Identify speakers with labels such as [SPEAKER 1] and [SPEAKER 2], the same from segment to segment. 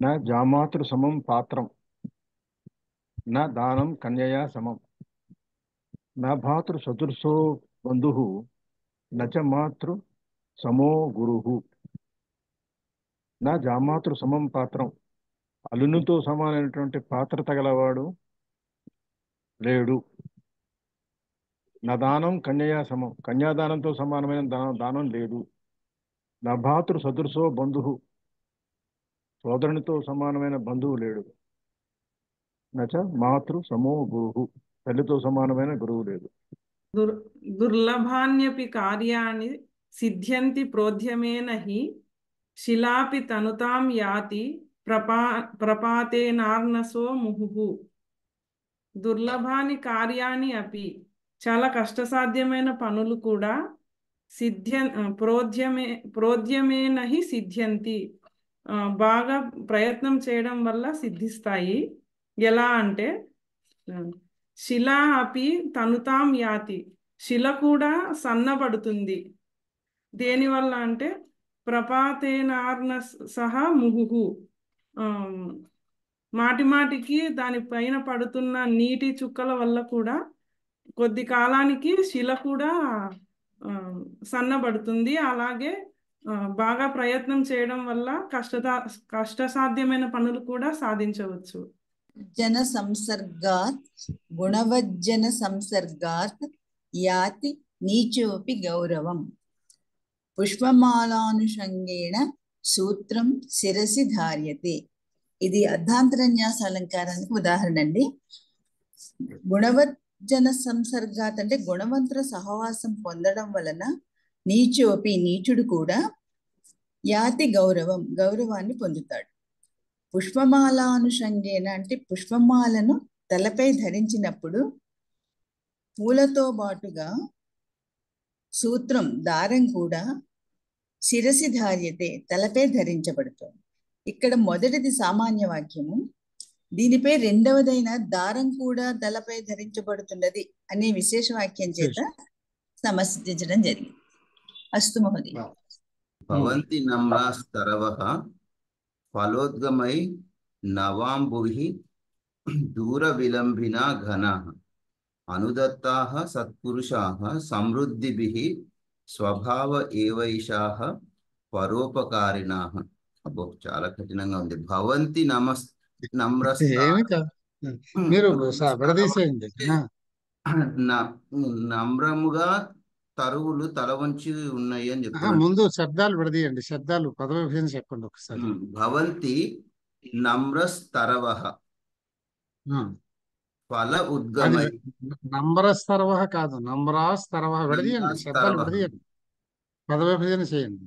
[SPEAKER 1] न जामातृ समं पात्रं न दानं कन्यया समं न भातृ सदृशो बंधुः न च मातृ समो गुरुः నా జామాతృ సమం పాత్రం అల్లునితో సమానమైనటువంటి పాత్ర తగలవాడు లేడు. నా దానం కన్యయా సమం కన్యాదానంతో సమానమైన దానం లేదు. నా భాతృ సదృశో బంధువు సోదరునితో సమానమైన బంధువు లేడు. నచ మాతృ సమో గురువు తల్లితో సమానమైన గురువు లేదు.
[SPEAKER 2] దుర్ దుర్లభాన్యపి కార్యాణి సిద్ధ్యంతి ప్రోద్యమేన హి శిలాపి తనుతాం యాతి ప్రపాతేనార్నసో ముహుః. దుర్లభాని కార్యాణి అపి, చాలా కష్టసాధ్యమైన పనులు కూడా ప్రోద్యమేన హి సిద్ధ్యంతి, బాగా ప్రయత్నం చేయడం వల్ల సిద్ధిస్తాయి. ఎలా అంటే శిలా అపి తనుతాం యాతి, శిల కూడా సన్నబడుతుంది. దేనివల్ల అంటే ప్రపాతేనార్న సహా ముహుః, మాటి మాటికి దానిపైన పడుతున్న నీటి చుక్కల వల్ల కూడా కొద్ది కాలానికి శిల కూడా సన్నబడుతుంది. అలాగే బాగా ప్రయత్నం చేయడం వల్ల కష్టసాధ్యమైన పనులు కూడా సాధించవచ్చు.
[SPEAKER 3] జన సంసర్గాత్ గుణవజ్జన సంసర్గాత్ యాతి నీచోపి గౌరవం. పుష్పమాలానుషంగేణ సూత్రం శిరసి ధార్యతే. ఇది అర్ధాంతరన్యాస అలంకారానికి ఉదాహరణ అండి. గుణవజ్జన సంసర్గాత్ అంటే గుణవంతుల సహవాసం పొందడం వలన నీచోపి నీచుడు కూడా యాతి గౌరవం గౌరవాన్ని పొందుతాడు. పుష్పమాలానుషంగేన అంటే పుష్పమాలను తలపై ధరించినప్పుడు పూలతో పాటుగా సూత్రం దారం కూడా శిరసి ధార్యతే తలపై ధరించబడుతుంది. ఇక్కడ మొదటిది సామాన్య వాక్యము, దీనిపై రెండవదైన దారం కూడా తలపై ధరించబడుతున్నది అనే విశేష వాక్యం చేత సమర్థించడం జరిగింది. అస్తు మహోదయ.
[SPEAKER 4] భవంతి నమ్రాస్తరవః ఫలోద్గమై నవాంబుః దూర విలంబినా ఘనాః అనుదత్తాః సత్పురుషాః సమృద్ధిభిః స్వభావ ఏవైషాః పరోపకారిణాః. అబ్బో చాలా కఠినంగా ఉంది. భవంతి నమ్రముగా తరువులు తల వంచి ఉన్నాయి అని చెప్తాను.
[SPEAKER 5] ముందు శబ్దాలు విడదీయండి, శబ్దాలు పద విభజన చెప్పండి ఒకసారి.
[SPEAKER 4] భవంతి నమ్రస్తరవః ఫల ఉద్గమై.
[SPEAKER 5] నమ్రస్తరవః కాదు, నమ్రాస్తరవః. విడదీయండి, శబ్దాలు విడదీయండి, పద విభజన చేయండి.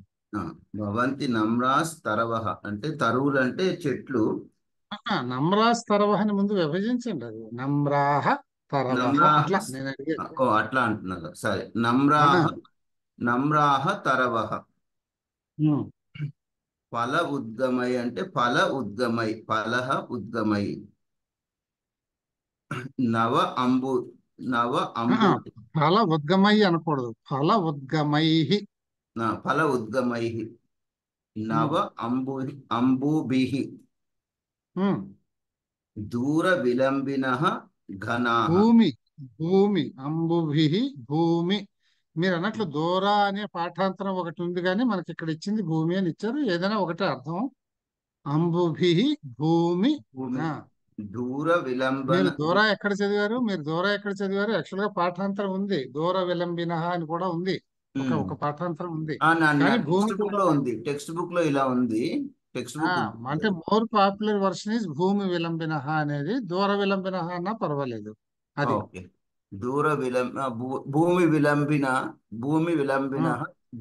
[SPEAKER 4] భవంతి నమ్రాస్తరవః అంటే తరువులు అంటే చెట్లు.
[SPEAKER 5] నమ్రాస్తరవః అని ముందు విభజించండి. అది నమ్రాహ
[SPEAKER 4] అట్లా అంటున్నారు. సరే, నమ్రాహ తరవః. ఫల ఉద్గమై అంటే ఫల ఉద్గమై, ఫలః ఉద్గమై. నవ అంబు
[SPEAKER 5] ఫల ఉద్గమై అనకూడదు, ఫల ఉద్గమై.
[SPEAKER 4] ఫల ఉద్గమై నవ అంబుభిః దూర విలంబినః ఘనాః.
[SPEAKER 5] భూమి అంబుభిః భూమి. మీరు అన్నట్లు దూర అనే పాఠాంతరం ఒకటి ఉంది, కానీ మనకి ఇక్కడ ఇచ్చింది భూమి అని ఇచ్చారు. ఏదైనా ఒకటే అర్థం. అంబుభిః భూమి.
[SPEAKER 4] దూర విలంబ.
[SPEAKER 5] మీరు దూర ఎక్కడ చదివారు? యాక్చువల్ గా పాఠాంతరం ఉంది, దూర విలంబిన అని కూడా ఉంది, ఒక పాఠాంతరం ఉంది.
[SPEAKER 4] టెక్స్ట్ బుక్ లో ఇలా ఉంది.
[SPEAKER 5] అంటే మోర్ పాపులర్ వర్షన్ ఇస్ భూమి విలంబిన అనేది. దూర విలంబిన అన్నా పర్వాలేదు. అది
[SPEAKER 4] దూర భూమి విలంబిన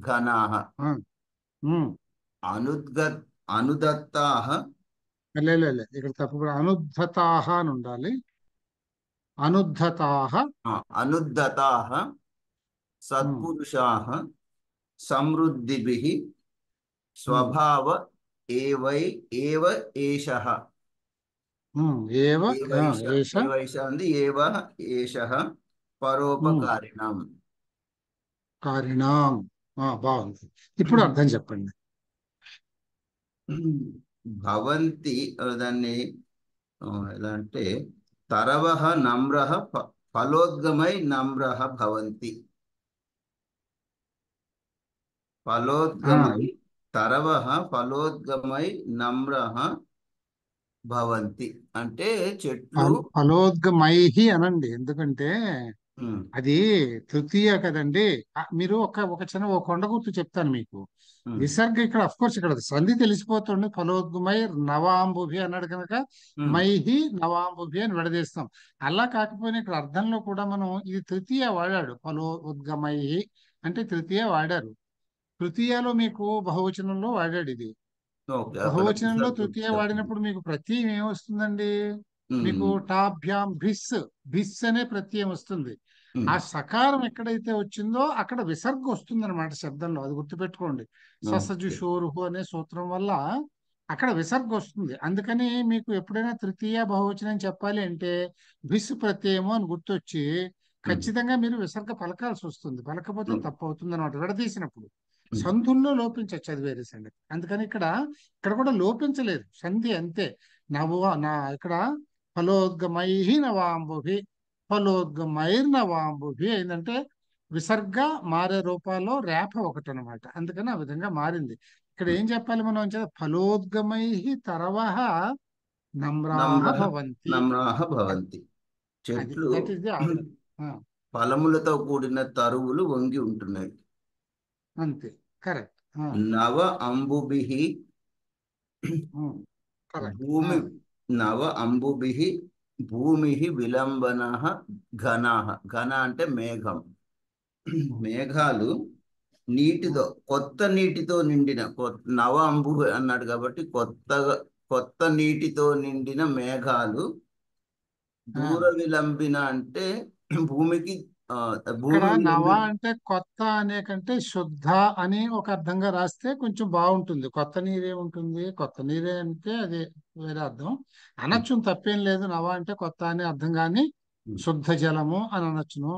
[SPEAKER 4] ఘనాః అనుదత్తాః.
[SPEAKER 5] ఇక్కడ తప్పు, అనుద్ధతాః అని ఉండాలి.
[SPEAKER 4] అనుద్ధతాః సత్పురుషాః సమృద్ధిభిః స్వభావ ఏవ ఏషః. పరోపకారిణాం.
[SPEAKER 5] బాగుంది. ఇప్పుడు అర్థం చెప్పండి.
[SPEAKER 4] భవంతి దాన్ని ఎలా అంటే తరవహ నమ్రహ ఫలోద్గమై నమ్రహ భవంతి. ఫలోద్గమై తరవహ ఫలోద్గమై నమ్రహ భవంతి అంటే చెట్లు
[SPEAKER 5] ఫలోద్గమైహి అనండి, ఎందుకంటే
[SPEAKER 4] ఉమ్,
[SPEAKER 5] అది తృతీయ కదండి. మీరు ఒక చిన్న కొండ గుర్తు చెప్తాను మీకు.
[SPEAKER 4] ఉమ్,
[SPEAKER 5] విసర్గ ఇక్కడ అఫ్ కోర్స్ ఇక్కడ సంధి తెలిసిపోతుంది. ఫలోద్గమై నవాంబుభి అన్నాడు కనుక
[SPEAKER 4] ఉమ్,
[SPEAKER 5] మైహి నవాంబుభి అని విడదీస్తాం. అలా కాకపోయినా ఇక్కడ అర్థంలో కూడా మనం ఇది తృతీయ వాడాడు. ఫలోద్గమైహి అంటే తృతీయ వాడారు. తృతీయలో మీకు బహువచనంలో వాడాడు ఇది.
[SPEAKER 4] ఓకే అక్కడ
[SPEAKER 5] బహువచనంలో
[SPEAKER 4] విసర్గ
[SPEAKER 5] తృతీయ వాడినప్పుడు మీకు ప్రత్యయం ఏమొస్తుందండి? మీకు
[SPEAKER 4] ఉమ్,
[SPEAKER 5] టాభ్యాం భిస్, భిస్ అనే ప్రత్యయం వస్తుంది.
[SPEAKER 4] ఉమ్,
[SPEAKER 5] ఆ సకారం ఎక్కడైతే వచ్చిందో అక్కడ విసర్గ వస్తుంది అనమాట శబ్దంలో. అది గుర్తుపెట్టుకోండి. ససజు
[SPEAKER 4] ఓకే
[SPEAKER 5] షోరుహు అనే సూత్రం వల్ల అక్కడ విసర్గ వస్తుంది. అందుకని మీకు ఎప్పుడైనా తృతీయ బహువచనం చెప్పాలి అంటే భిస్ ప్రత్యయము అని గుర్తొచ్చి
[SPEAKER 4] ఉమ్,
[SPEAKER 5] ఖచ్చితంగా మీరు విసర్గ పలకాల్సి వస్తుంది. పలకపోతే
[SPEAKER 4] ఉమ్,
[SPEAKER 5] తప్పు అవుతుంది అనమాట విడదీసినప్పుడు.
[SPEAKER 4] ఉమ్,
[SPEAKER 5] సంధుల్లో లోపించచ్చు, అది వేరే సంగతి. అందుకని ఇక్కడ కూడా లోపించలేదు, సంధి అంతే. ఇక్కడ ఫలోద్గమైహి నవాంబుభి, ఫలోద్గమైర్నవాంబుభి అయిందంటే విసర్గ మారే రూపాల్లో రేఫ ఒకటి అనమాట. అందుకని ఆ విధంగా మారింది. ఇక్కడ
[SPEAKER 4] ఉమ్.
[SPEAKER 5] ఏం చెప్పాలి మనం అంటే ఫలోద్గమైహి తరవహ నమ్రాహ
[SPEAKER 4] నమ్రహ
[SPEAKER 5] భవంతి.
[SPEAKER 4] నమ్రాహ
[SPEAKER 5] అది
[SPEAKER 4] భవంతి.
[SPEAKER 5] అది
[SPEAKER 4] చెట్లు
[SPEAKER 5] దట్ ఈస్ ది ఆర్డర్.
[SPEAKER 4] ఫలములతో కూడిన తరువులు వంగి ఉంటున్నాయి.
[SPEAKER 5] అంతే, కరెక్ట్.
[SPEAKER 4] నవ అంబుభిః
[SPEAKER 5] కరెక్ట్.
[SPEAKER 4] భూమి నవ అంబుభిః భూమిః విలంబనః ఘనాః. ఘన అంటే మేఘం. మేఘాలు నీటితో కొత్త నీటితో నిండిన నవ అంబు అన్నాడు కాబట్టి కొత్త నీటితో నిండిన మేఘాలు దూర విలంబిన అంటే భూమికి
[SPEAKER 5] ఇక్కడ
[SPEAKER 4] భూమి
[SPEAKER 5] నవ
[SPEAKER 4] విలంబిన
[SPEAKER 5] అంటే కొత్త అనే కంటే శుద్ధ అని ఒక అర్థంగా రాస్తే కొంచెం బాగుంటుంది. కొత్త నీరే ఉంటుంది, కొత్త నీరే అంటే అది వేరే అర్థం. అనొచ్చు, తప్పేం లేదు. నవ అంటే కొత్త అనే అర్థం, కానీ శుద్ధ జలము అని అనొచ్చును,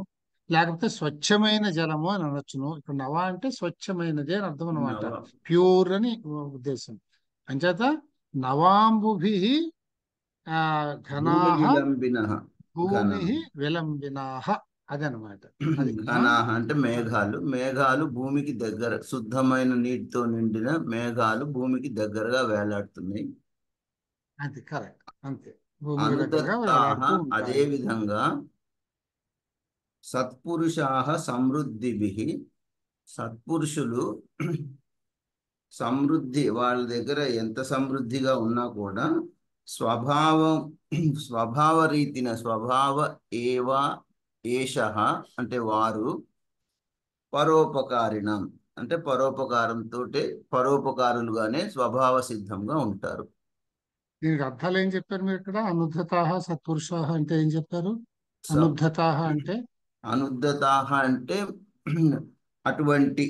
[SPEAKER 5] లేకపోతే స్వచ్ఛమైన జలము అని అనొచ్చును. ఇప్పుడు నవ అంటే స్వచ్ఛమైనది అని అర్థం అనమాట,
[SPEAKER 4] నవ
[SPEAKER 5] ప్యూర్ అని ఉద్దేశం. అంచేత నవాంబుభి
[SPEAKER 4] భూమి
[SPEAKER 5] ఘనాహ
[SPEAKER 4] విలంబిన ఘన
[SPEAKER 5] భూమి విలంబినాహ, అదనమాట. అది
[SPEAKER 4] ఘనాహ అంటే మేఘాలు. మేఘాలు భూమికి దగ్గర, శుద్ధమైన నీటితో నిండిన మేఘాలు భూమికి దగ్గరగా వేలాడుతున్నాయి.
[SPEAKER 5] అది కరెక్ట్, అంతే. భూమికి దగ్గరగా
[SPEAKER 4] అనుదత్తాహ
[SPEAKER 5] వేలాడుతూ
[SPEAKER 4] అదే
[SPEAKER 5] ఉంటాయి.
[SPEAKER 4] విధంగా సత్పురుషాః సమృద్ధిభిః సత్పురుషులు సమృద్ధి, వాళ్ళ దగ్గర ఎంత సమృద్ధిగా ఉన్నా కూడా స్వభావ రీతిన స్వభావ ఏవ ఏషః అంటే వారు పరోపకారిణం అంటే పరోపకారంతో పరోపకారులుగానే స్వభావ సిద్ధంగా ఉంటారు.
[SPEAKER 5] దీనికి అర్థాలు ఏం చెప్పారు మీరు ఇక్కడ? అనుద్ధతాహ సత్పురుషాహ అంటే ఏం చెప్పారు? అనుద్ధతాహ అంటే
[SPEAKER 4] అనుద్ధతాహ అంటే అటువంటి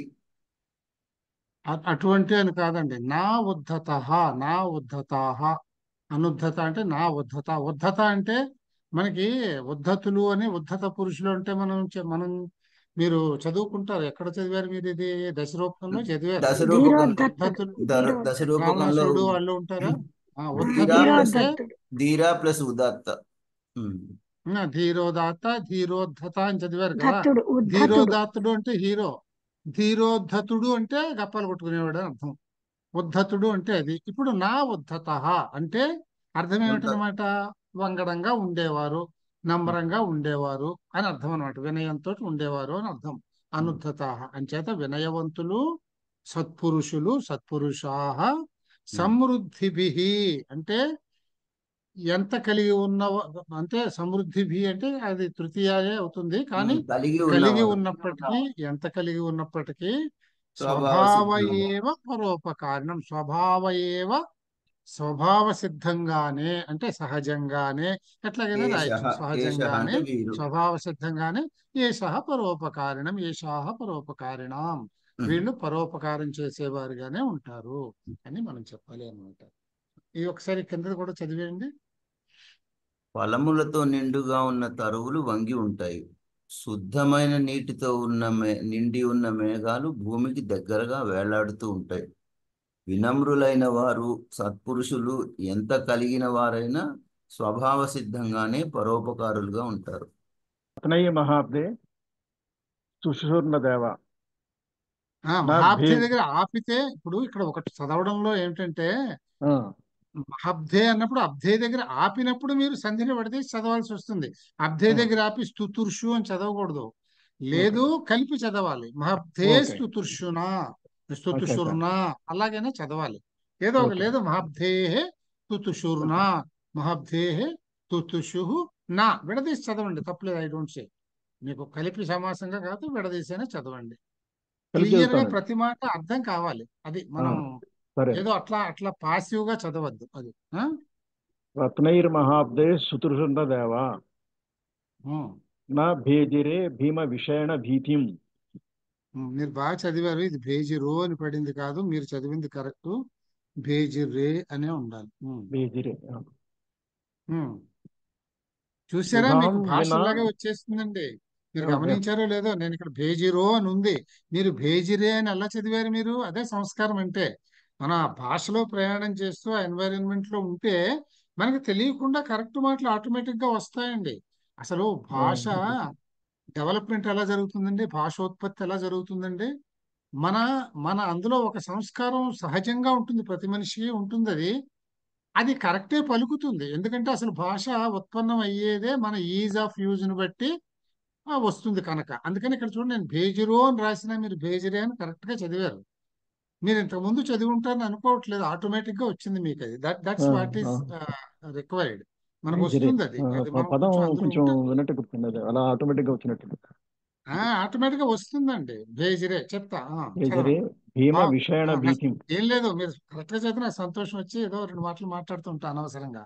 [SPEAKER 5] అటువంటి అని కాదండి. నా ఉద్ధతః, నా ఉద్ధతాహ. అనుద్ధత అంటే నా ఉద్ధత. ఉద్ధత అంటే మనకి ఉద్ధతులు అని, ఉద్ధత పురుషులు అంటే మనం మీరు చదువుకుంటారు. ఎక్కడ చదివారు మీరు? ఇది దశరూపకంలో చదివారు.
[SPEAKER 4] దశరూపకం
[SPEAKER 5] ఉద్ధతులు
[SPEAKER 4] దశరూపకంలో
[SPEAKER 5] రావణాసురుడు వాళ్ళు ఉంటారా?
[SPEAKER 4] ధీరా
[SPEAKER 5] ఉద్ధతుడు
[SPEAKER 4] ప్లస్
[SPEAKER 5] అంటే
[SPEAKER 4] ధీరా ప్లస్ ఉదాత్త.
[SPEAKER 5] ధీరోదాత్త ధీరోద్ధత అని చదివారు కదా. ధీరోదాత్తుడు అంటే హీరో, ధీరోద్ధతుడు అంటే గప్పాలు కొట్టుకునేవాడు అని అర్థం. ఉద్ధతుడు అంటే అది. ఇప్పుడు నా ఉద్ధత అంటే అర్థం ఏమిటనమాట? వంగడంగా ఉండేవారు, నమ్రంగా ఉండేవారు అని అర్థం అనమాట. వినయంతో ఉండేవారు అని అర్థం. అనుద్ధత అంచేత వినయవంతులు, సత్పురుషాహ సమృద్ధిభి అంటే ఎంత కలిగి ఉన్న, అంటే సమృద్ధిభి అంటే అది తృతీయాయే అవుతుంది, కానీ కలిగి ఉన్నప్పటికీ, ఎంత కలిగి ఉన్నప్పటికీ స్వభావయేవ పరోపకారణం, స్వభావ సిద్ధంగానే అంటే సహజంగానే, ఎట్లాగైనా రాయొచ్చు. సహజంగానే స్వభావ సిద్ధంగానే ఏషః పరోపకారిణం, ఏషాః పరోపకారిణాం, వీళ్ళు పరోపకారం చేసేవారుగానే ఉంటారు అని మనం చెప్పాలి అన్నమాట. ఇది ఒకసారి కింద కూడా చదివేయండి.
[SPEAKER 4] ఫలములతో నిండుగా ఉన్న తరువులు వంగి ఉంటాయి. శుద్ధమైన నీటితో నిండి ఉన్న మేఘాలు భూమికి దగ్గరగా వేలాడుతూ ఉంటాయి. వినమ్రులైన వారు సత్పురుషులు ఎంత కలిగిన వారైనా స్వభావ సిద్ధంగానే పరోపకారులుగా ఉంటారు.
[SPEAKER 1] అతనయ్య మహాబ్దే సుషుర్ణ దేవ నా
[SPEAKER 5] మహాబ్దే దగ్గర ఆపితే ఇప్పుడు ఇక్కడ ఒకటి చదవడంలో ఏమిటంటే
[SPEAKER 1] ఆ,
[SPEAKER 5] మహాబ్దే అన్నప్పుడు అబ్దే దగ్గర ఆపినప్పుడు మీరు సంధిని పడితే చదవాల్సి వస్తుంది. అబ్దే
[SPEAKER 1] ఆ,
[SPEAKER 5] దగ్గర ఆపి స్తుతుర్షు అని చదవకూడదు. లేదు, కలిపి చదవాలి. మహాబ్దే
[SPEAKER 1] ఓకే.
[SPEAKER 5] స్తుతుర్షునా
[SPEAKER 1] అచ్చా అచ్చా.
[SPEAKER 5] స్తుతుషుర్నా అలాగైనా చదవాలి. ఏదో ఒక
[SPEAKER 1] ఓకే.
[SPEAKER 5] లేదు మహాబ్దేహే స్తుతుషుర్నా మహాబ్దేహే స్తుతుషుహు నా విడదీసి చదవండి, తప్పలేదు. ఐ డోంట్ సే మీకు కలిపి సమాసంగా కాదు, విడదీసైనా చదవండి.
[SPEAKER 1] కలిపి
[SPEAKER 5] క్లియర్ గా
[SPEAKER 1] చదువుతానండి.
[SPEAKER 5] ప్రతి మాట అర్థం కావాలి. అది
[SPEAKER 1] ఆ,
[SPEAKER 5] మనం
[SPEAKER 1] సరే.
[SPEAKER 5] ఏదో అట్లా అట్లా పాసివ్ గా చదవద్దు. అది
[SPEAKER 1] రత్నైర్ మహాబ్దే సుతుషుర్ణ దేవ
[SPEAKER 5] ఉమ్.
[SPEAKER 1] నా భేజిరే భీమ విషయణ భీతిం.
[SPEAKER 5] మీరు బాగా చదివారు. ఇది భేజీ రో అని పడింది కాదు, మీరు చదివింది కరెక్ట్. భేజీ రే అనే ఉండాలి.
[SPEAKER 1] భేజిరే
[SPEAKER 5] ఉమ్. చూసారా, మీకు
[SPEAKER 1] సుధాం వినా
[SPEAKER 5] భాషలాగే వచ్చేస్తుందండి. మీరు
[SPEAKER 1] ఆ,
[SPEAKER 5] గమనించారో లేదో, నేను ఇక్కడ భేజీరో అని ఉంది, మీరు భేజిరే అని ఎలా చదివారు? మీరు అదే సంస్కారం అంటే. మన ఆ భాషలో ప్రయాణం చేస్తూ ఆ ఎన్వైరన్మెంట్ లో ఉంటే మనకి తెలియకుండా కరెక్ట్ మాటలు ఆటోమేటిక్ గా వస్తాయండి. అసలు భాష డెవలప్మెంట్ ఎలా జరుగుతుందండి, భాషోత్పత్తి ఎలా జరుగుతుందండి? మన మన అందులో ఒక సంస్కారం సహజంగా ఉంటుంది, ప్రతి మనిషికి ఉంటుంది. అది అది కరెక్టే పలుకుతుంది. ఎందుకంటే అసలు భాష ఉత్పన్నం అయ్యేదే మన ఈజ్ ఆఫ్ యూజ్ ని బట్టి వస్తుంది కనుక. అందుకని ఇక్కడ చూడండి, నేను భేజిరో అని రాసినా మీరు భేజిరే అని కరెక్ట్ గా చదివారు. మీరు ఇంతకు ముందు చదివి ఉంటారని అనుకోవట్లేదు, ఆటోమేటిక్ గా వచ్చింది మీకు. అది దట్స్ వాట్ ఈస్ రిక్వైర్డ్. మనకు
[SPEAKER 1] భేజిరే
[SPEAKER 5] వస్తుంది అది. అది మనం
[SPEAKER 1] పదం
[SPEAKER 5] కొంచెం అందులో
[SPEAKER 1] కొంచెం
[SPEAKER 5] ఉంటే
[SPEAKER 1] విన్నట్టు గుర్తుంది. అది అలా ఆటోమేటిక్ గా వచ్చినట్టు.
[SPEAKER 5] ఆటోమేటిక్ గా వస్తుందండి. భేజిరే చెప్తా
[SPEAKER 1] భేజిరే
[SPEAKER 5] చదవండి.
[SPEAKER 1] భీమ
[SPEAKER 5] బా-
[SPEAKER 1] విషయణ భీతిం.
[SPEAKER 5] ఏం లేదు, మీరు కరెక్ట్ గా చదివిన నాకు సంతోషం వచ్చి ఏదో రెండు మాటలు మాట్లాడుతుంటా అనవసరంగా.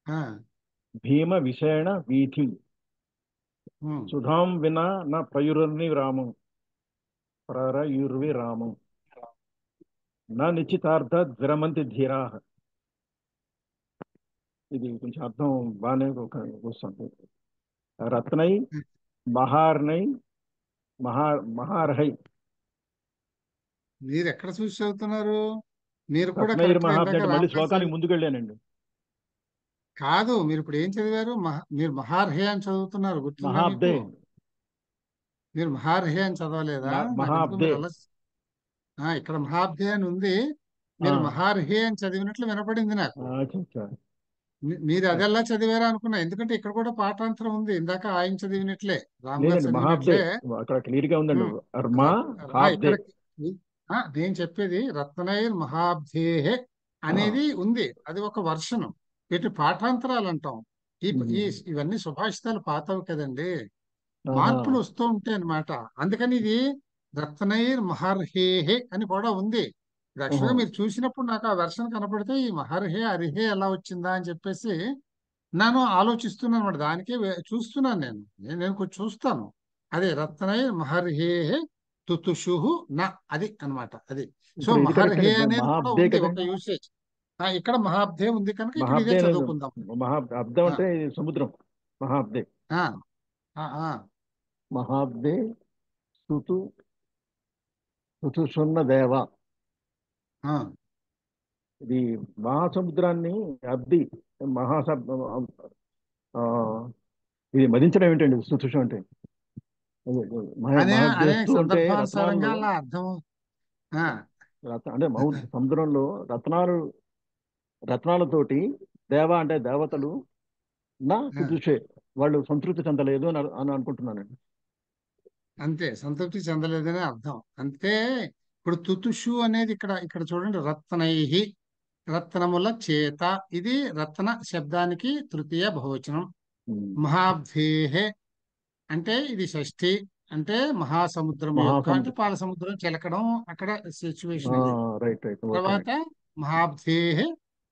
[SPEAKER 5] ఆ,
[SPEAKER 1] భీమ విషయణ వీథిం
[SPEAKER 5] ఉమ్.
[SPEAKER 1] సుధాం వినా నా ప్రయురని రామం ప్రరయుర్వి రామం నా నిశ్చితార్థ విరమంతి ధీరా. ఇది కొంచెం అర్థం బాగానే వస్తుంది. రత్నై మహార్నై మహార్హై.
[SPEAKER 5] మీరు ఎక్కడ చూసి చదువుతున్నారు? మీరు కూడా
[SPEAKER 1] రత్నైర్
[SPEAKER 5] కరెక్ట్ గా
[SPEAKER 1] మహాబ్దే
[SPEAKER 5] ఇందాక
[SPEAKER 1] అంటే మళ్ళీ
[SPEAKER 5] రామదాస్
[SPEAKER 1] శ్లోకానికి ముందుకు వెళ్ళానండి.
[SPEAKER 5] కాదు, మీరు ఇప్పుడు ఏం చదివారు? మీరు మహార్హే అని చదువుతున్నారు, గుర్తుందా మీకు?
[SPEAKER 1] మహాబ్దే
[SPEAKER 5] మీరు మహార్హే అని చదవలేదా? నాకెందుకు
[SPEAKER 1] మహాబ్దే.
[SPEAKER 5] మీరు అలా ఇక్కడ మహాబ్దే అని ఉంది,
[SPEAKER 1] ఆ,
[SPEAKER 5] మీరు మహార్హే అని చదివినట్లు వినపడింది నాకు.
[SPEAKER 1] అచ్చా, అచ్చా.
[SPEAKER 5] మీరు అదెలా చదివారా అనుకున్నా, ఎందుకంటే ఇక్కడ కూడా పాఠాంతరం ఉంది. ఇందాక ఆయన చదివినట్లే, రామ్ గారు
[SPEAKER 1] లేదండి మహాబ్దే
[SPEAKER 5] చదివినట్లే.
[SPEAKER 1] అక్కడ క్లియర్ గా ఉందండి.
[SPEAKER 5] ఉమ్,
[SPEAKER 1] అర్మా హాబ్దే.
[SPEAKER 5] ఇక్కడ నేను చెప్పేది రత్నైర్ మహాబ్ధేహే అనేది ఉంది, అది ఒక వర్షనం. వీటి పాఠాంతరాలు అంటాం. ఈ ఈ ఇవన్నీ సుభాషితాలు పాతవి కదండి,
[SPEAKER 1] ఆహా.
[SPEAKER 5] మార్పులు వస్తూ ఉంటాయి అన్నమాట. అందుకని ఇది రత్నైర్ మహర్హేహే అని కూడా ఉంది. ఇది యాక్చువల్గా మీరు చూసినప్పుడు నాకు ఆ వెర్షన్ కనపడితే ఈ మహర్హే అరిహే ఎలా వచ్చిందా అని చెప్పేసి నేను ఆలోచిస్తున్నాను అనమాట. దానికే చూస్తున్నాను నేను కొంచెం చూస్తాను. అదే రత్నైర్ మహర్హేహే తుతుషుహు నా, అది అన్నమాట. అది సో
[SPEAKER 1] ఇప్పుడు ఇది కరెక్ట్
[SPEAKER 5] మహర్హే
[SPEAKER 1] అండి.
[SPEAKER 5] అనేది కూడా
[SPEAKER 1] మహాబ్దే
[SPEAKER 5] ఉంది ఒక
[SPEAKER 1] కదండి.
[SPEAKER 5] యూసేజ్. ఇక్కడ మహాబ్దే ఉంది కనుక ఇక్కడ ఇదే
[SPEAKER 1] మహాబ్దే అనేది
[SPEAKER 5] చదువుకుందాం.
[SPEAKER 1] అబ్దం
[SPEAKER 5] ఆ,
[SPEAKER 1] అంటే సముద్రం. మహాబ్దే
[SPEAKER 5] ఆ, ఆ, ఆ.
[SPEAKER 1] మహాబ్దే స్తుతు స్తుతుషున్న దేవ.
[SPEAKER 5] ఆ.
[SPEAKER 1] ఇది మహాసముద్రాన్ని అబ్ది మహాసబ్ ఆ, ఇది మదించడం ఏంటండి స్తుతుషం అంటే? అదే,
[SPEAKER 5] అనే అనే
[SPEAKER 1] మహాబ్దేస్తు అంటే
[SPEAKER 5] సందర్భానుసారంగా
[SPEAKER 1] రత్నాల్లో
[SPEAKER 5] అలా అర్థం. ఆ,
[SPEAKER 1] అంటే సముద్రంలో రత్నాలతోటి దేవ అంటే దేవతలు నా
[SPEAKER 5] ఆ.
[SPEAKER 1] తుతుషే వాళ్ళు సంతృప్తి చెందలేదు అని అనుకుంటున్నానండి.
[SPEAKER 5] అంతే, సంతృప్తి చెందలేదనే అర్థం అంతే. ఇప్పుడు తుతుషు అనేది ఇక్కడ ఇక్కడ చూడండి, రత్నైహి రత్నముల చేత, ఇది రత్న శబ్దానికి తృతీయ బహువచనం.
[SPEAKER 1] ఉమ్.
[SPEAKER 5] మహాబ్ధేహే అంటే ఇది షష్ఠి, అంటే మహాసముద్రం యొక్క, అంటే
[SPEAKER 1] మహాసముద్రం.
[SPEAKER 5] పాల సముద్రం చిలకడం అక్కడ సిచ్యువేషన్ ఇది.
[SPEAKER 1] రైట్ రైట్ ఓకే
[SPEAKER 5] తర్వాత
[SPEAKER 1] రైట్.
[SPEAKER 5] మహాబ్ధేహే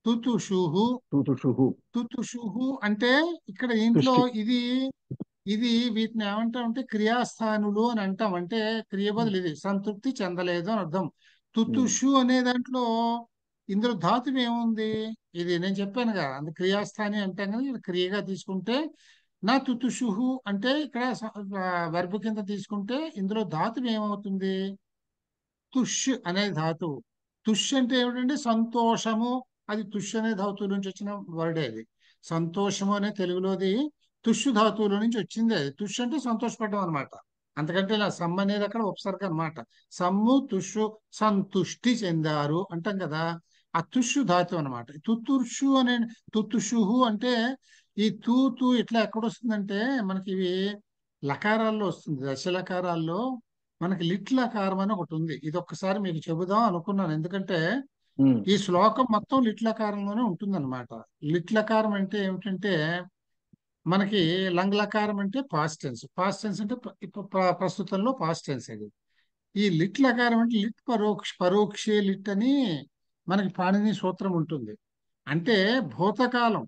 [SPEAKER 5] తుతుషుహు.
[SPEAKER 1] తుతుషుహు
[SPEAKER 5] తుతుషుహు అంటే ఇక్కడ ఇంట్లో
[SPEAKER 1] సృష్టి.
[SPEAKER 5] ఇది ఇది వీటిని ఏమంటామంటే క్రియాస్థానులు అని అంటాం. అంటే క్రియ బదులు ఇది సంతృప్తి చెందలేదు అని అర్థం.
[SPEAKER 1] ఉమ్.
[SPEAKER 5] తుతుషు అనే దాంట్లో ఇందులో ధాతువు ఏముంది? ఇది నేను చెప్పాను కదా, అందు క్రియాస్థాని అంటాం కదా, ఇక్కడ క్రియగా తీసుకుంటే నా తుతుషుహు అంటే ఇక్కడ వెర్బ్ కింద తీసుకుంటే ఇందులో ధాతువు ఏమవుతుంది? తుష్ అనే ధాతువు. తుష్ అంటే ఏమిటంటే సంతోషము. అది తుష్ అనే ధాతువు నుంచి వచ్చిన వర్డే అది. సంతోషము అనే తెలుగులోది తుష్ ధాతువులో నుంచి వచ్చింది అది. తుష్ అంటే సంతోషపడడం అనమాట. అంతకంటే ఇలా సమ్ అనేది అక్కడ ఉపసర్గ అనమాట. సమ్ము తుషు సంతుష్టి చెందారు అంటాం కదా, ఆ తుషు ధాతువు అనమాట. తుతుర్షు అనే తుతుషుహు అంటే ఈ తూ ఇట్లా ఎక్కడ వస్తుందంటే మనకి ఇవి లకారాల్లో వస్తుంది. దశలకారాల్లో మనకి లిట్ లకారం అని ఒకటి ఉంది. ఇది ఒక్కసారి మీకు చెబుదాం అనుకున్నాను, ఎందుకంటే
[SPEAKER 1] ఉమ్,
[SPEAKER 5] ఈ శ్లోకం మొత్తం లిట్ లకారంలోనే ఉంటుంది అనమాట. లిట్ లకారం అంటే ఏమిటంటే మనకి లంగ్ లకారం అంటే పాస్ట్ టెన్స్. పాస్ట్ టెన్స్ అంటే ప్రస్తుతంలో పాస్ట్ టెన్స్ అది. ఈ లిట్ లకారం అంటే లిట్ పరోక్షే లిట్ అని మనకి పాణిని సూత్రం ఉంటుంది. అంటే భూతకాలం,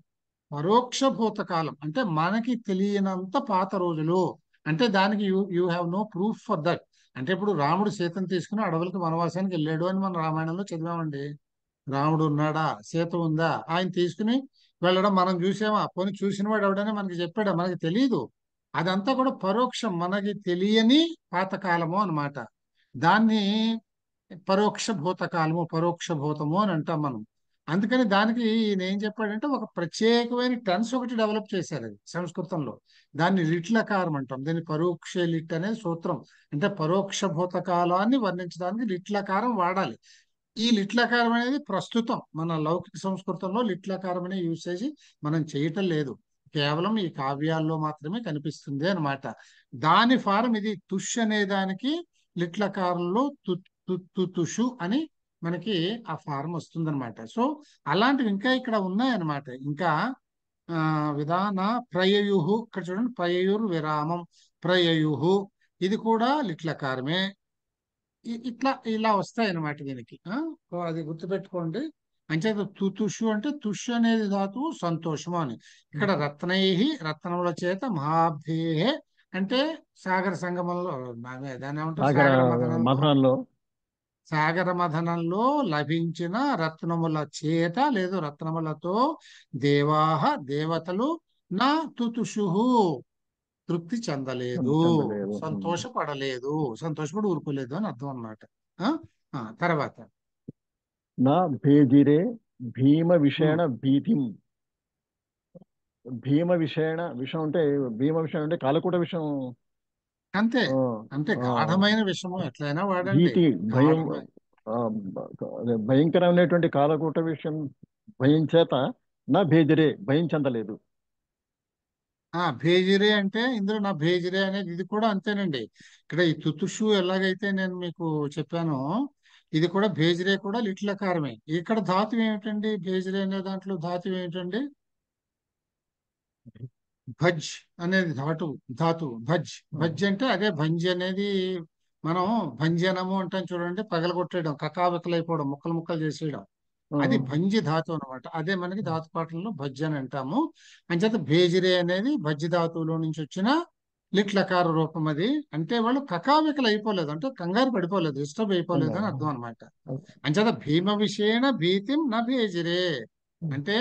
[SPEAKER 5] పరోక్ష భూతకాలం అంటే మనకి తెలియనంత పాత రోజులు. అంటే దానికి you have no proof for that. అంటే ఇప్పుడు రాముడు సీతను తీసుకుని అడవులకు వనవాసానికి వెళ్ళాడు అని మనం రామాయణంలో చదివామండి. రాముడు ఉన్నాడా, సీత ఉందా, ఆయన తీసుకుని వెళ్ళడం మనం చూసామా? పోనీ చూసిన వాడు ఎవడని మనకి చెప్పాడా? మనకి తెలియదు. అదంతా కూడా పరోక్షం, మనకి తెలియని పాతకాలము అన్నమాట. దాన్ని పరోక్ష భూతకాలము, పరోక్ష భూతము అని అంటాం మనం. అందుకని దానికి ఈయన ఏం చెప్పాడంటే ఒక ప్రత్యేకమైన టెన్స్ ఒకటి డెవలప్ చేశారు అది సంస్కృతంలో. దాన్ని లిట్ లకారం అంటాం. దీన్ని పరోక్ష లిట్ అనే సూత్రం. అంటే పరోక్ష భూతకాలాన్ని వర్ణించడానికి లిట్ లకారం వాడాలి. ఈ లిట్ లకారం అనేది ప్రస్తుతం మన లౌకిక సంస్కృతంలో లిట్ లకారం అనే యూసేజ్ మనం చేయటం లేదు. కేవలం ఈ కావ్యాల్లో మాత్రమే కనిపిస్తుంది అన్నమాట. దాని ఫారం ఇది. తుష్ అనే దానికి లిట్ లకారంలో తుషు అని మనకి ఆ ఫారం వస్తుందన్నమాట. సో అలాంటివి ఇంకా ఇక్కడ ఉన్నాయన్నమాట. ఇంకా విధాన ప్రయయుహు, ఇక్కడ చూడండి, ప్రయయుర్ విరామం, ప్రయయుహు ఇది కూడా లిట్ లకారమే. ఇట్లా ఇలా వస్తాయి అన్నమాట దీనికి. సో అది గుర్తుపెట్టుకోండి. అంచేత తుషు అంటే తుష్ అనేది ధాతువు సంతోషము అని. ఇక్కడ రత్నై, రత్నముల చేత, మహాభ్యే అంటే సాగర సంగమంలో, దాన్ని ఏమంటారు,
[SPEAKER 1] సాగర
[SPEAKER 5] సాగర మథనంలో,
[SPEAKER 1] మథనంలో
[SPEAKER 5] సాగర మథనంలో లభించిన రత్నముల చేత లేదు రత్నములతో దేవాహ దేవతలు నా తుతుషుహు తృప్తి చెందలేదు,
[SPEAKER 1] చెందలేదు.
[SPEAKER 5] సంతోషపడలేదు, సంతోషపడి ఊరుకోలేదు అని అర్థం అన్నమాట. తర్వాత
[SPEAKER 1] నా భేజిరే భీమ విషయణ భీతిం. భీమ విషయణ, విషయం అంటే భీమ విషయం అంటే కాలకూట విషయం.
[SPEAKER 5] అంతే.
[SPEAKER 1] ఆ,
[SPEAKER 5] అంటే
[SPEAKER 1] ఆ,
[SPEAKER 5] గాఢమైన విషయము ఎట్లయినా వాడండి.
[SPEAKER 1] భీతి, భయం,
[SPEAKER 5] గాఢమైన
[SPEAKER 1] అదే భయంకరమైనటువంటి కాలకూట విషయం భయం చేత నా భేజరే భయం చెందలేదు.
[SPEAKER 5] భేజిరే అంటే ఇందులో నా భేజిరే అనేది ఇది కూడా అంతేనండి. ఇక్కడ ఈ తుతుషు ఎలాగైతే నేను మీకు చెప్పానో ఇది కూడా భేజిరే కూడా లిట్ లకారమే. ఇక్కడ ధాతు ఏమిటండి? భేజిరే అనే దాంట్లో ధాతు ఏమిటండి? భజ్ అనేది ధాతు భజ్. భజ్ అంటే అదే భంజ్ అనేది మనం భంజనము అంటాం చూడండి, పగలగొట్టేయడం, కకావికలైపోవడం, ముక్కలు ముక్కలు చేసేయడం. అది భంజి ధాతు అనమాట. అదే మనకి ధాతు పాఠంలో భజ్ అని అంటాము. అంచేత భేజిరే అనేది భజ్జి ధాతువులో నుంచి వచ్చిన లిట్ లకార రూపం. అది అంటే వాళ్ళు కకావికలు అయిపోలేదు, అంటే కంగారు పడిపోలేదు, డిస్టర్బ్ అయిపోలేదు అని అర్థం అనమాట. అంచేత భీమ విషేణ భీతిం నా భేజిరే అంటే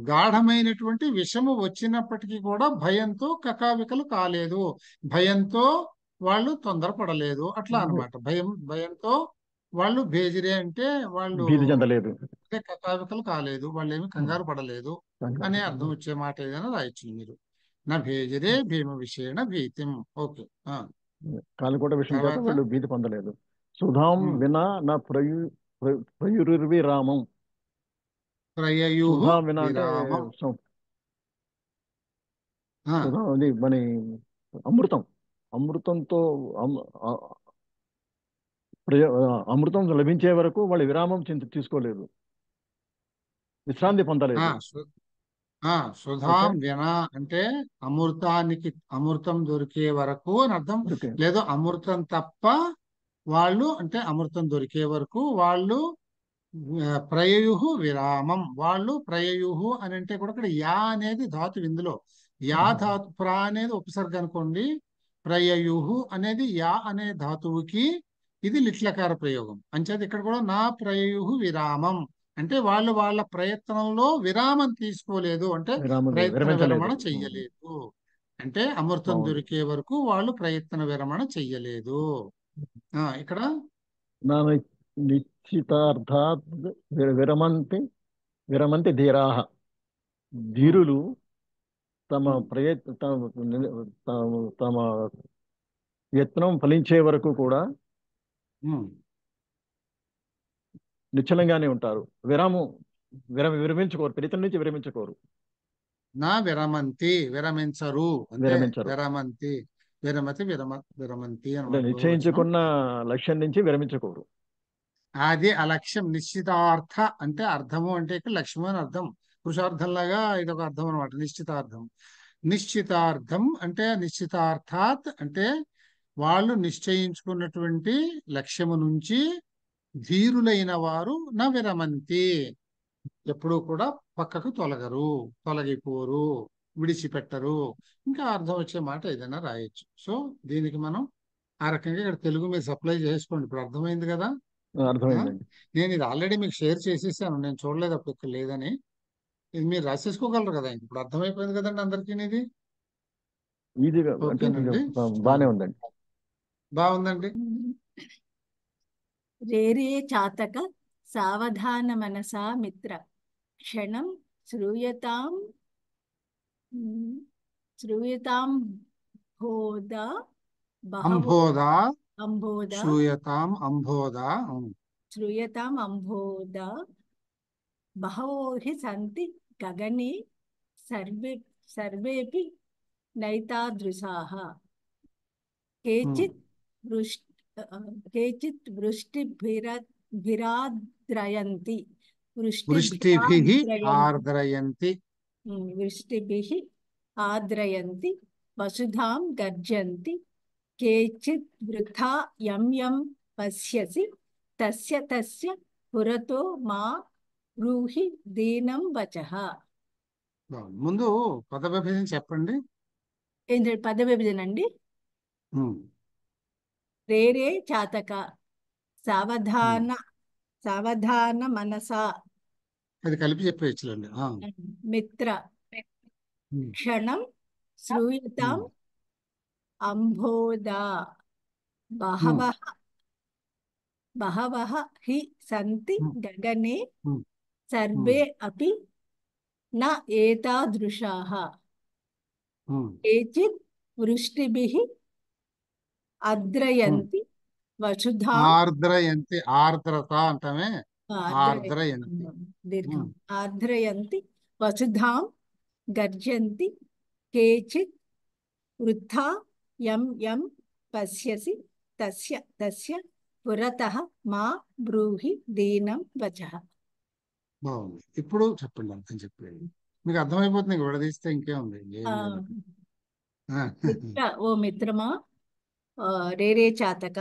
[SPEAKER 5] గాఢమైనటువంటి విషము వచ్చినప్పటికీ కూడా భయంతో కకావికలు కాలేదు, భయంతో వాళ్ళు తొందరపడలేదు, అట్లా అన్నమాట. భయంతో వాళ్ళు భేజిరే అంటే వాళ్ళు
[SPEAKER 1] భీతి చెందలేదు,
[SPEAKER 5] కకావికలు కాలేదు, వాళ్ళు ఏమి కంగారు పడలేదు అనే అర్థం వచ్చే మాట ఏదైనా రాయొచ్చు మీరు. నా భేజిరే భీమ విషేణ భీతిం. ఓకే.
[SPEAKER 1] కాలకూట విషయం చేత
[SPEAKER 5] తర్వాత
[SPEAKER 1] వాళ్ళు భీతి పొందలేదు. సుధాం వినా నా ప్రయుర్విరామం.
[SPEAKER 5] ప్రయయుః
[SPEAKER 1] సుధాం వినా అంటే
[SPEAKER 5] విరామం.
[SPEAKER 1] సుధాం అది మన అమృతం, అమృతంతో అమృతం లభించే వరకు వాళ్ళు విరామం తీసుకోలేదు, విశ్రాంతి పొందలేదు.
[SPEAKER 5] సుధాం వినా అంటే అమృతం దొరికే వరకు అని అర్థం. లేదు అమృతం తప్ప వాళ్ళు అంటే అమృతం దొరికే వరకు వాళ్ళు ప్రయయుః విరామం. వాళ్ళు ప్రయయుః అని అంటే కూడా ఇక్కడ యా అనేది ధాతు. ఇందులో యా ధాతు, ప్రా అనేది ఉపసర్గ అనుకోండి, ప్రయయుః అనేది యా అనే ధాతువుకి ఇది లిట్ లకార ప్రయోగం. అంచేది ఇక్కడ కూడా నా ప్రయయుః విరామం అంటే వాళ్ళు వాళ్ళ ప్రయత్నంలో విరామం తీసుకోలేదు, అంటే ప్రయత్న విరమణ చెయ్యలేదు. అంటే అమృతం దొరికే వరకు వాళ్ళు ప్రయత్న విరమణ చెయ్యలేదు. ఇక్కడ
[SPEAKER 1] నా నిశ్చితార్థాత్ విరమంతి ధీరాహ. ధీరులు తమ తమ యత్నం ఫలించే వరకు కూడా నిశ్చలంగానే ఉంటారు. విరమించుకోరు, ప్రయత్నం నుంచి విరమించుకోరు.
[SPEAKER 5] నా విరమంతి, విరమించరు అంటే
[SPEAKER 1] విరమించరు.
[SPEAKER 5] విరమంతి, విరమతి, విరమంతి
[SPEAKER 1] అంటే
[SPEAKER 5] అన్నమాట.
[SPEAKER 1] నిశ్చయించుకున్న లక్ష్యం నుంచి విరమించుకోరు.
[SPEAKER 5] అది ఆ లక్ష్యం. నిశ్చితార్థ అంటే అర్థము అంటే ఇక్కడ లక్ష్యం అని అర్థం. పురుషార్థంలాగా ఇది ఒక అర్థం అనమాట. నిశ్చితార్థం. నిశ్చితార్థం అంటే నిశ్చితార్థాత్ అంటే వాళ్ళు నిశ్చయించుకున్నటువంటి లక్ష్యము నుంచి ధీరులైన వారు నా విరమంతి, ఎప్పుడూ కూడా పక్కకు తొలగిపోరు, విడిచిపెట్టరు. ఇంకా అర్థం వచ్చే మాట ఏదైనా రాయొచ్చు. సో దీనికి మనం ఆ రకంగా ఇక్కడ తెలుగు మీరు సప్లై చేసుకోండి. ఇప్పుడు అర్థమైంది కదా?
[SPEAKER 1] అర్థమైందండి.
[SPEAKER 5] నేను ఇది ఆల్రెడీ మీకు షేర్ చేసేసాను, నేను చూడలేదు అప్పుడు ఇక్కడ లేదని. ఇది మీరు రాసేసుకోగలరు కదా. ఇప్పుడు అర్థమైపోయింది కదండి అందరికీ. ఇది
[SPEAKER 1] ఈజీగా అంటే
[SPEAKER 5] ఓకేనండి,
[SPEAKER 1] బాగానే ఉందండి.
[SPEAKER 5] బాగుందండి.
[SPEAKER 6] రేరే చాతక సావధాన మనసా మిత్ర క్షణం శ్రూయతాం బోధ
[SPEAKER 5] అంబోధా
[SPEAKER 6] అంబోధ
[SPEAKER 5] శ్రూయతాం అంబోధా.
[SPEAKER 6] శ్రూయతాం అంబోధ బహవో హి సంతి గగనే సర్వేపి నైతాదృశాః కేచిత్ వృష్టిభిరాద్రయంతి వృష్టిభిః ఆద్రయంతి వసుధాం గర్జంతి కేచిత్ వృథా యం పశ్యసి తస్య పురతో మా బ్రూహి దీనం వచః.
[SPEAKER 5] ముందు పద విభజన చెప్పండి.
[SPEAKER 6] ఏంటంటే పద విభజన అండి. రేరే చాతక సావధాన మనసా,
[SPEAKER 5] అది కలిపి చెప్పేయచ్చులండి.
[SPEAKER 6] మిత్ర క్షణం శ్రూయతాం అంబోధా బహవః హి సంతి గగనే సర్వే అపి న ఏతాదృశాః కేచిత్ వృష్టిభిః ఆద్రయంతి వసుధాం
[SPEAKER 5] ఆర్ద్రయంతి, ఆర్ద్రత అంటామే, ఆర్ద్రయంతి
[SPEAKER 6] దీర్ఘం ఆర్ద్రయంతి వసుధాం గర్జంతి కేచిత్ వృథా యం పశ్యసి తస్య పురతః మా బ్రూహి దీనం వచః.
[SPEAKER 5] బాగుంది. ఇప్పుడు చెప్పండి, అర్థం చెప్పండి. మీకు అర్థమైపోతుంది. విడదీస్తే ఇంకేముంది.
[SPEAKER 6] ఓ మిత్రమా, రేరే చాతక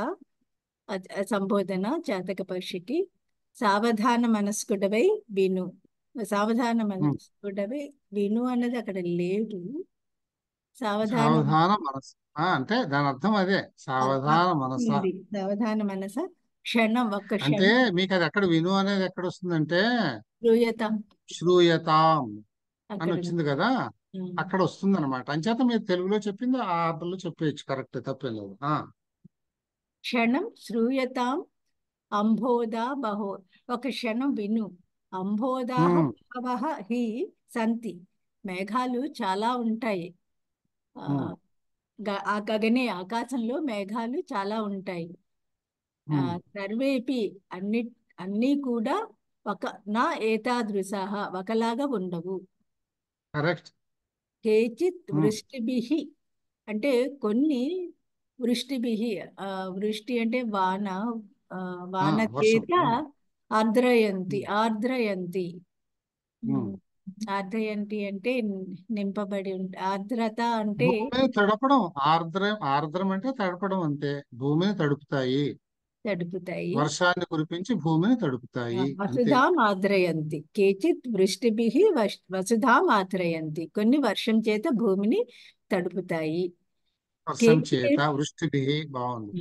[SPEAKER 6] సంబోధన చాతక పక్షికి సావధాన మనస్కుడవై విను. సావధాన మనస్కుడవై విను అన్నది అక్కడ లేదు. సావధాన
[SPEAKER 5] మనసు అంటే దాని అర్థం అదే, సావధాన మనస.
[SPEAKER 6] సావధాన మనస క్షణం, ఒక్క
[SPEAKER 5] అంటే
[SPEAKER 6] క్షణం.
[SPEAKER 5] మీకు అది ఎక్కడ విను అనేది ఎక్కడ వస్తుందంటే
[SPEAKER 6] శ్రూయతాం
[SPEAKER 5] అని వచ్చింది కదా, అక్కడ వస్తుంది అనమాట. అంచేత మీరు తెలుగులో చెప్పింది ఆ అర్థంలో చెప్పేయచ్చు. కరెక్ట్, తప్పేం లేదు.
[SPEAKER 6] క్షణం శ్రూయతాం అంబోధా బహో, ఒక క్షణం విను. అంబోధా బహవః హి సంతి, మేఘాలు చాలా ఉంటాయి. ఆ గగనే, ఆకాశంలో మేఘాలు చాలా ఉంటాయి. సర్వేపి అన్ని కూడా నా ఏతాదృశాః ఒకలాగా ఉండవు.
[SPEAKER 5] కరెక్ట్.
[SPEAKER 6] కేచిత్ వృష్టిభిః అంటే కొన్ని, వృష్టిభిః వృష్టి అంటే వాన చేత ఆర్ద్రయంతి అంటే నింపబడి ఆర్ద్రత అంటే
[SPEAKER 5] తడపడం. ఆర్ద్రం అంటే తడపడం అంతే. భూమిని తడుపుతాయి, వర్షాన్ని కురిపించి భూమిని తడుపుతాయి.
[SPEAKER 6] వసుధాం ఆద్రయంతి, కేచిత్ వృష్టిభిః వసుధాం ఆద్రయంతి, కొన్ని వర్షం చేత భూమిని తడుపుతాయి.
[SPEAKER 5] వర్షం చేత వృష్టిభిః, బాగుంది.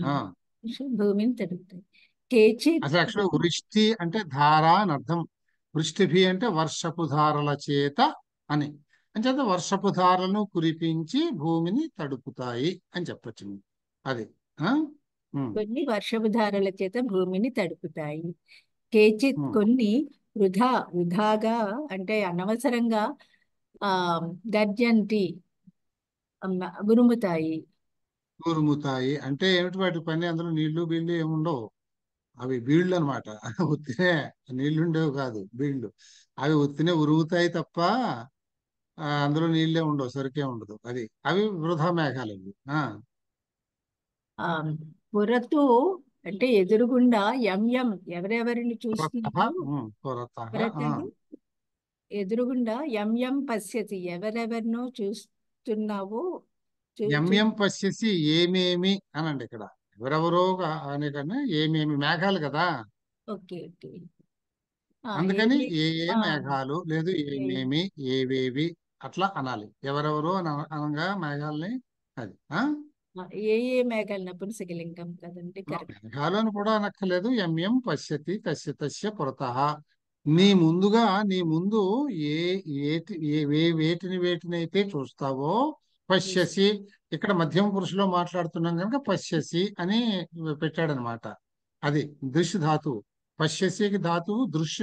[SPEAKER 6] భూమిని తడుపుతాయి. కేచిత్
[SPEAKER 5] అసలు యాక్చువల్ వృష్టి అంటే ధార అని అర్థం. వృష్టిభి అంటే వర్షపు ధారల చేత అని. అంచేత వర్షపు ధారలను కురిపించి భూమిని తడుపుతాయి అని చెప్పచ్చు. అది ఉమ్,
[SPEAKER 6] కొన్ని వర్షపు ధారల చేత భూమిని తడుపుతాయి. కేచిత్
[SPEAKER 5] ఉమ్.
[SPEAKER 6] కొన్ని వృధాగా అంటే అనవసరంగా ఆ గర్జంతి ఉరుముతాయి.
[SPEAKER 5] ఉరుముతాయి అంటే ఏమిటి వాటి పని? అందులో నీళ్లు బీళ్లు ఏముండవు. అవి బీళ్లు అనమాట. ఉత్తినే నీళ్లు ఉండేవి కాదు, బీళ్లు. అవి ఉత్తినే ఉరుగుతాయి తప్ప అందులో నీళ్ళే ఉండవు, సరికే ఉండదు. అవి వృధా మేఘాలు అవి.
[SPEAKER 6] ఆ పురతు అంటే ఎదురుగుండా ఎవరెవరిని
[SPEAKER 5] పురతః,
[SPEAKER 6] చూస్తున్నారో
[SPEAKER 5] పురతః.
[SPEAKER 6] పురతను ఎదురుగుండా పశ్యతి ఎవరెవరినో చూస్తున్నావో
[SPEAKER 5] ఎంఎం పశ్యసి ఏమేమి అనండి ఇక్కడ. ఎవరెవరో అనే కన్నా ఏమేమి మేఘాలు కదా,
[SPEAKER 6] ఓకే ఓకే
[SPEAKER 5] అందుకని ఏ ఏ
[SPEAKER 6] ఆ,
[SPEAKER 5] మేఘాలు లేదు ఏమేమి ఏవేవి అట్లా అనాలి. ఎవరెవరో అనగా మేఘాలని. అది
[SPEAKER 6] ఏ మేఘాలు నపుంసకలింగం కదండి, కరెక్ట్.
[SPEAKER 5] మేఘాలు అని కూడా అనక్కర్లేదు. ఎంఎం పశ్యతి తస్య తస్య పురతః. నీ ముందు వేటినైతే చూస్తావో పశ్యసి. ఇక్కడ మధ్యమ పురుషులో మాట్లాడుతున్నాం కనుక పశ్యసి అని పెట్టాడనమాట. అది దృశ్ ధాతువు. పశ్యసికి ధాతువు దృశ్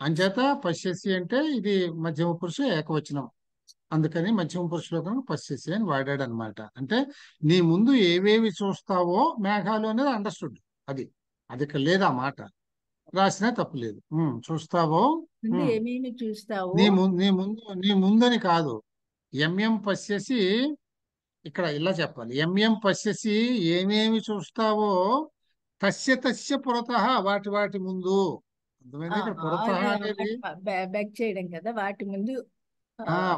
[SPEAKER 5] అంచేత పశ్యసి అంటే ఇది మధ్యమ పురుషు ఏకవచనం. అందుకని మధ్యమ పురుషులో కనుక పశ్యసి అని వాడాడు అనమాట. అంటే నీ ముందు ఏవేవి చూస్తావో మేఘాలు అనేది అండర్స్టూడ్. అది ఇక్కడ లేదా మాట, రాసినా తప్పు లేదు. చూస్తావో
[SPEAKER 6] ఏమేమి చూస్తావో
[SPEAKER 5] నీ ముందని కాదు. ఎంఎం పశ్యసి ఇక్కడ ఇలా చెప్పాలి. ఎంఎం పశ్యసి ఏమేమి చూస్తావో తస్య పురతః వాటి ముందు. అర్థమైంది? ఇక్కడ పురతః అనేది
[SPEAKER 6] బ్యాక్ చేయడం కదా, వాటి ముందు.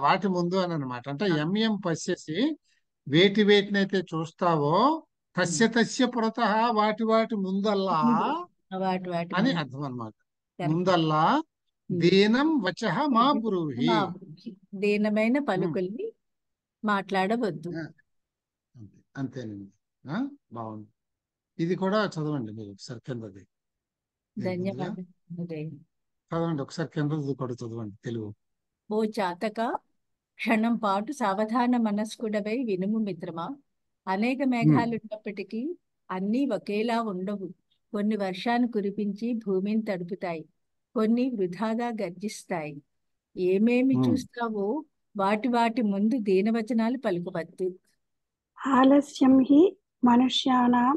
[SPEAKER 5] వాటి ముందు అని అనమాట. అంటే ఎంఎం పశ్యసి వేటినైతే చూస్తావో తస్య పురతః వాటి ముందల్లా అని అర్థం అనమాట. ముందల్లా దీనం వచః మా బ్రూహి.
[SPEAKER 6] దీనమైన పలుకుల్ని మాట్లాడవద్దు.
[SPEAKER 5] అంతేనండి. బాగుంది. ఇది కూడా చదవండి మీరు ఒకసారి కిందది.
[SPEAKER 6] ధన్యవాదాలు.
[SPEAKER 5] చదవండి ఒకసారి కిందది కూడా చదవండి తెలుగు.
[SPEAKER 6] ఓ చాతక, క్షణం పాటు సావధాన మనస్కుడవై వినుము మిత్రమా. అనేక మేఘాలున్నప్పటికీ అన్నీ ఒకేలా ఉండవు. కొన్ని వర్షాన్ని కురిపించి భూమిని తడుపుతాయి, కొన్ని వృధాగా గర్జిస్తాయి. ఏమేమి చూస్తావో వాటి ముందు దీనవచనాలు పలుకవద్దు.
[SPEAKER 7] ఆలస్యం హి మనుష్యానాం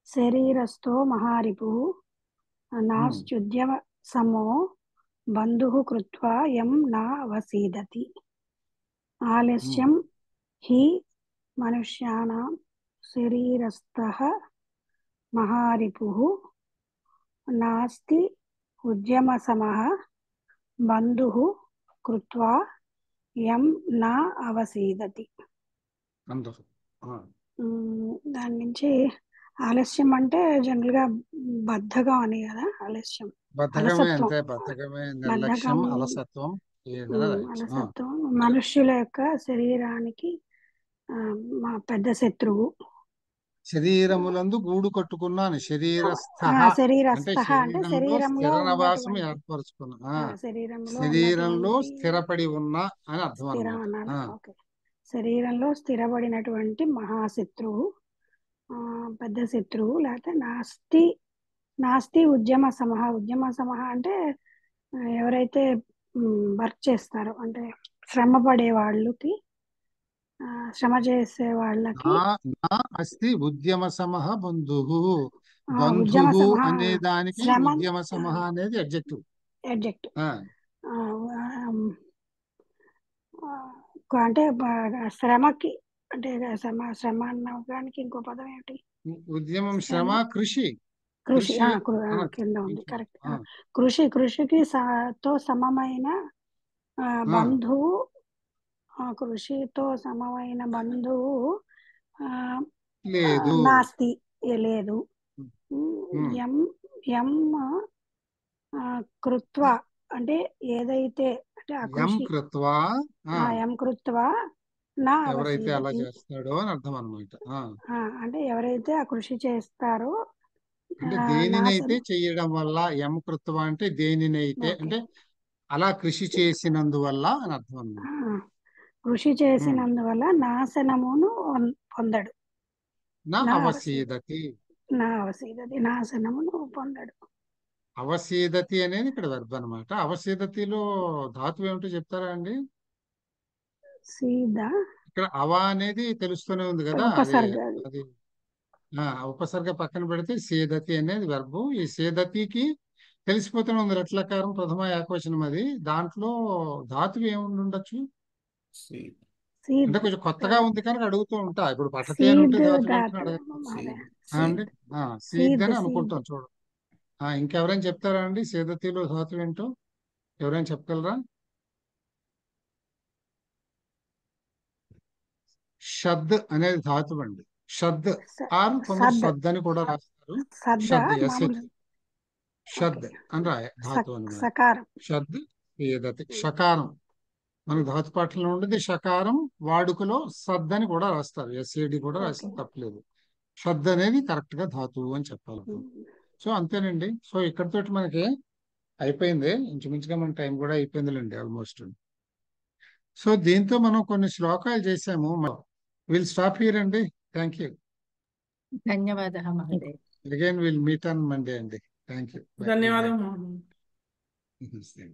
[SPEAKER 7] శరీరస్థో మహారిపుః నాస్త్యుద్యమ సమో బంధుః కృత్వా యం నా అవసీదతి. ఆలస్యం హి మనుష్యానాం శరీరస్థః మహారిపుః నాస్తి ఉద్యమసమః బంధుః కృత్వా యం నా అవసీదతి. దాని నుంచి ఆలస్యం అంటే జనరల్ గా బద్ధకం అని కదా. ఆలస్యం
[SPEAKER 5] బద్ధకమే, నిర్లక్ష్యం, అలసత్వం.
[SPEAKER 7] అలసత్వం మనుష్యుల యొక్క శరీరానికి పెద్ద శత్రువు.
[SPEAKER 5] శరీరములందు గూడు కట్టుకున్నాను. శరీరస్థః అంటే శరీరంలో స్థిరనివాసం ఏర్పరచుకున్నా, శరీరంలో స్థిరపడి ఉన్నా అని అర్థం అన్నమాట.
[SPEAKER 7] శరీరంలో స్థిరపడినటువంటి మహాశత్రువు, పెద్ద శత్రువు. లేకపోతే నాస్తి ఉద్యమ సమహ అంటే ఎవరైతే వర్క్ చేస్తారో అంటే శ్రమ పడే వాళ్ళకి, శ్రమ చేసే వాళ్ళకి
[SPEAKER 5] అస్తి ఉద్యమ సమహ బంధుః. బంధుః అనే దానికి ఉద్యమ సమహ అనేది అడ్జెక్టివ్.
[SPEAKER 7] అంటే శ్రమకి అంటే శ్రమ అన్నడానికి ఇంకో పదం ఏమిటి?
[SPEAKER 5] ఉద్యమం, శ్రమ, కృషి
[SPEAKER 7] కింద ఉంది. కరెక్ట్. కృషికి తో సమమైన బంధువు, కృషితో సమమైన బంధువు నాస్తి లేదు. యం కృత్వ అంటే ఏదైతే అంటే యం కృత్వ నా
[SPEAKER 5] ఎవరైతే అలా చేస్తాడో అని అర్థం అన్నమాట.
[SPEAKER 7] అంటే ఎవరైతే ఆ కృషి చేస్తారో
[SPEAKER 5] అంటే దేనినైతే చేయడం వల్ల, యం కృత్వ అంటే దేనినైతే అంటే అలా కృషి చేసినందువల్ల అని అర్థం అన్నమాట.
[SPEAKER 7] కృషి చేసినందువల్ల నాశనమును పొందడు.
[SPEAKER 5] నా అవసీదతి
[SPEAKER 7] నా అవసీదతి నాశనమును పొందడు.
[SPEAKER 5] అవసీదతి అనేది ఇక్కడ వెర్బ్ అనమాట. అవసీదతిలో ధాతువు ఏమిటో చెప్తారా అండి?
[SPEAKER 7] సీద
[SPEAKER 5] ఇక్కడ అవ అనేది తెలుస్తూనే ఉంది కదా, అది
[SPEAKER 7] ఉపసర్గ అది.
[SPEAKER 5] అది ఉపసర్గ పక్కన పెడితే సీదతి అనేది వెర్బు. ఈ సీదతికి తెలిసిపోతూనే ఉంది రెట్లకారం ప్రథమ ఏకవచనం. అది దాంట్లో ధాతువు ఏముండి ఉండొచ్చు
[SPEAKER 4] సీ-
[SPEAKER 7] సీద్
[SPEAKER 5] అంటే కొంచెం కొత్తగా ఉంది కనుక అడుగుతూ ఉంటా. ఇప్పుడు పఠతి అని ఉంటే
[SPEAKER 7] సీద్
[SPEAKER 5] ధాతువు
[SPEAKER 7] ధాతు
[SPEAKER 5] ఏంటని
[SPEAKER 7] అదే
[SPEAKER 5] అండి.
[SPEAKER 4] సీద్
[SPEAKER 5] సీద్
[SPEAKER 7] సీద్
[SPEAKER 5] అని
[SPEAKER 7] సీద్
[SPEAKER 5] అనుకుంటాం చూడు. ఇంకెవరైనా చెప్తారా అండి సీదతిలో ధాతువు ఏంటో? ఎవరైనా చెప్పగలరా? షద్ అనేది ధాతువు అండి. షద్ ఆర్ కొందరు
[SPEAKER 7] సద్
[SPEAKER 5] సద్ అని కూడా రాస్తారు.
[SPEAKER 7] సద్ద
[SPEAKER 5] షద్
[SPEAKER 7] మామూలు.
[SPEAKER 5] ఎస్హెచ్ షద్
[SPEAKER 7] ఓకే.
[SPEAKER 5] అని రాయ ధాతువు అనమాట.
[SPEAKER 7] సకారం.
[SPEAKER 5] షద్ సీదతి షకారం మనకు ధాతు పాఠంలో ఉండేది. షకారం వాడుకలో సద్ అని కూడా రాస్తారు. ఎస్ఏడి కూడా
[SPEAKER 7] ఓకే.
[SPEAKER 5] రాస్తే తప్పలేదు. షద్ అనేది కరెక్ట్ గా ధాతువు అని చెప్పాలి. సో అంతేనండి. సో ఇక్కడితోటి మనకి అయిపోయింది. ఇంచుమించుగా మన టైం కూడా అయిపోయిందిలేండి ఆల్మోస్ట్. సో దీంతో మనం కొన్ని శ్లోకాలు చేసాము. విల్ స్టాప్ హియర్ అండి. Thank you.
[SPEAKER 6] ధన్యవాదాः మహోదయ.
[SPEAKER 5] Again will meet on Monday అండి. Thank you.
[SPEAKER 2] ధన్యవాదం మహోదయ.